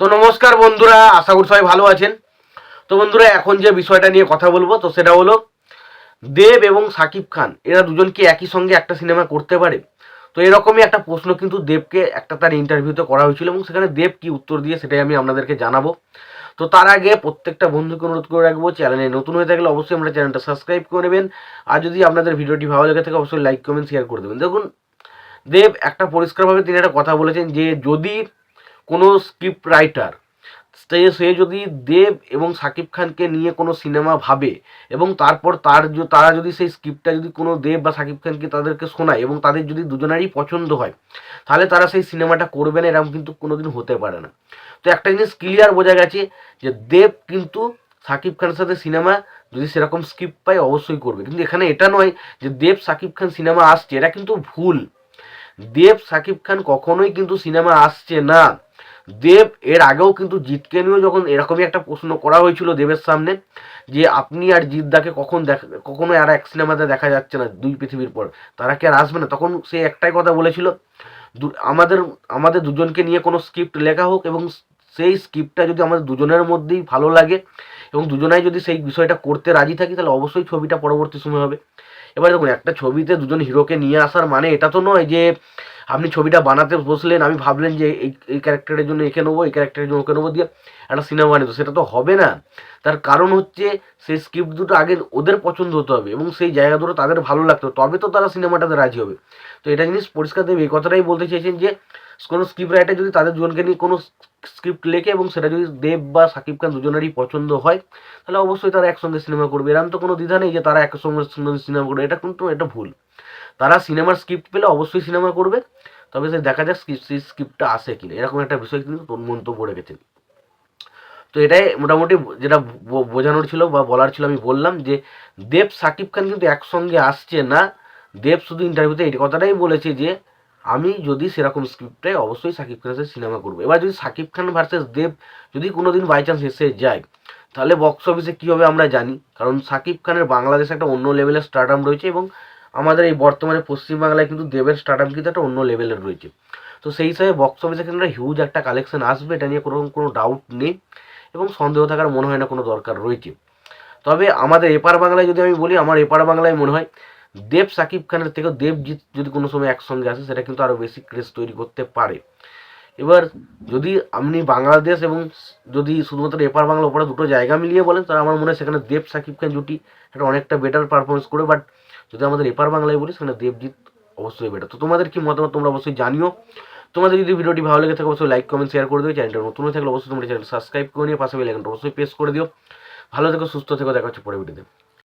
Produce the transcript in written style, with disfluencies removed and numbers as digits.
তো নমস্কার বন্ধুরা, আশা করি সবাই ভালো আছেন। তো বন্ধুরা, এখন যে বিষয়টা নিয়ে কথা বলবো তো সেটা হলো দেব এবং সাকিব খান এরা দুজন কি একই সঙ্গে একটা সিনেমা করতে পারে? তো এরকমই একটা প্রশ্ন কিন্তু দেবকে একটা তার ইন্টারভিউতে করা হয়েছিল এবং সেখানে দেব কি উত্তর দিয়ে সেটাই আমি আপনাদেরকে জানাবো। তো তার আগে প্রত্যেকটা বন্ধুকে অনুরোধ করে রাখবো, চ্যানেলে নতুন হয়ে থাকলে অবশ্যই আমরা চ্যানেলটা সাবস্ক্রাইব করে নেবেন। আর যদি আপনাদের ভিডিওটি ভালো লেগে থাকে অবশ্যই লাইক কমেন্ট শেয়ার করে দেবেন। দেখুন, দেব একটা পরিষ্কারভাবে তিনি একটা কথা বলেছেন যে যদি কোনো স্ক্রিপ্ট রাইটার সে যদি দেব এবং সাকিব খানকে নিয়ে কোনো সিনেমা ভাবে এবং তারপর তারা যদি সেই স্ক্রিপ্টটা যদি কোনো দেব বা সাকিব খানকে তাদেরকে শোনায় এবং তাদের যদি দুজনেরই পছন্দ হয়, তাহলে তারা সেই সিনেমাটা করবে না, এরকম কিন্তু কোনোদিন হতে পারে না। তো একটা জিনিস ক্লিয়ার বোঝা গেছে যে দেব কিন্তু সাকিব খানের সাথে সিনেমা যদি সেরকম স্ক্রিপ্ট পায় অবশ্যই করবে, কিন্তু এখানে এটা নয় যে দেব সাকিব খান সিনেমা আসছে, এটা কিন্তু ভুল। দেব সাকিব খান কখনোই কিন্তু সিনেমা আসছে না। দেব এর আগেও কিন্তু জিতকে নিয়েও যখন এরকমই একটা প্রশ্ন করা হয়েছিল দেবের সামনে যে আপনি আর জিৎদাকে কখনো আর এক সিনেমাতে দেখা যাচ্ছে না দুই পৃথিবীর পর, তারা কি আর আসবে না, তখন সে একটাই কথা বলেছিল, আমাদের আমাদের দুজনকে নিয়ে কোনো স্ক্রিপ্ট লেখা হোক এবং সেই স্ক্রিপ্টটা যদি আমাদের দুজনের মধ্যেই ভালো লাগে এবং দুজনাই যদি সেই বিষয়টা করতে রাজি থাকি তাহলে অবশ্যই ছবিটা পরবর্তী সময় হবে। এবার দেখুন, একটা ছবিতে দুজন হিরোকে নিয়ে আসার মানে এটা তো নয় যে আপনি ছবিটা বানাতে বসলেন, আমি ভাবলেন যে এই এই ক্যারেক্টারের জন্য এঁকে নেবো, এই ক্যারেক্টারের জন্য ওকে নেবো, দিয়ে একটা সিনেমা বানিয়ে, সেটা তো হবে না। তার কারণ হচ্ছে সেই স্ক্রিপ্ট দুটো আগে ওদের পছন্দ হতে হবে এবং সেই জায়গা দুটো তাদের ভালো লাগতো, তবে তো তারা সিনেমাটাতে রাজি হবে। তো এটা জিনিস পরিষ্কার দেবে এই কথাটাই বলতে চেয়েছেন যে কোনো স্ক্রিপ্ট রাইটার যদি তাদের দুজনকে নিয়ে কোনো স্ক্রিপ্ট লেখে এবং সেটা যদি দেব বা সাকিব খান দুজনেরই পছন্দ হয়, তাহলে অবশ্যই তারা একসঙ্গে সিনেমা করবে। এরকম তো কোনো দ্বিধা নেই যে তারা একসঙ্গে সিনেমা করবে, এটা কিন্তু এটা ভুল। তারা সিনেমার স্ক্রিপ্ট পেলে অবশ্যই সিনেমা করবে, তবে সে দেখা যাক সেই স্ক্রিপ্টটা আসে কিনা, এরকম একটা বিষয় কিন্তু মন্তব্য রেখেছেন। তো এটাই মোটামুটি যেটা বোঝানোর ছিল বা বলার ছিল আমি বললাম যে দেব সাকিব খান কিন্তু একসঙ্গে আসছে না। দেব শুধু ইন্টারভিউতে এই কথাটাই বলেছে যে আমি যদি সেরকম স্ক্রিপ্টে অবশ্যই সাকিব খানের সাথে সিনেমা করবো। এবার যদি সাকিব খান ভার্সেস দেব যদি কোনোদিন বাই চান্স এসে যায়, তাহলে বক্স অফিসে কী হবে আমরা জানি, কারণ সাকিব খানের বাংলাদেশে একটা অন্য লেভেলের স্টারডাম রয়েছে এবং আমাদের এই বর্তমানে পশ্চিমবাংলায় কিন্তু দেবের স্টারডাম কিন্তু একটা অন্য লেভেলের রয়েছে। তো সেই হিসাবে বক্স অফিসে কিন্তু হিউজ একটা কালেকশন আসবে, এটা নিয়ে কোনো ডাউট নেই এবং সন্দেহ থাকার মনে হয় না কোনো দরকার রয়েছে। তবে আমাদের এপার বাংলায় যদি আমি বলি, আমার এপার বাংলায় মনে হয় দেব সাকিব খানের থেকেও দেবজিৎ যদি কোনো সময় একসঙ্গে আসে সেটা কিন্তু আরও বেশি ক্রেজ তৈরি করতে পারে। এবার যদি আপনি বাংলাদেশ এবং যদি শুধুমাত্র এপার বাংলা ওপরে দুটো জায়গা মিলিয়ে বলেন, তাহলে আমার মনে হয় সেখানে দেব সাকিব খান জুটি একটা অনেকটা বেটার পারফরমেন্স করে। বাট যদি আমাদের এপার বাংলায় বলি সেখানে দেবজিৎ অবশ্যই বেটার। তো তোমাদের কি মতামত তোমরা অবশ্যই জানিও। তোমাদের যদি ভিডিওটি ভালো লেগে থাকে অবশ্যই লাইক কমেন্ট শেয়ার করে দিও। চ্যানেলটা নতুন হয়ে থাকলে অবশ্যই তোমরা চ্যানেল সাবস্ক্রাইব করে নিয়ে পাশে বেল আইকনটা অবশ্যই প্রেস করে দিও। ভালো থেকো, সুস্থ থেকো, দেখা হচ্ছে পরে ভিডিওতে।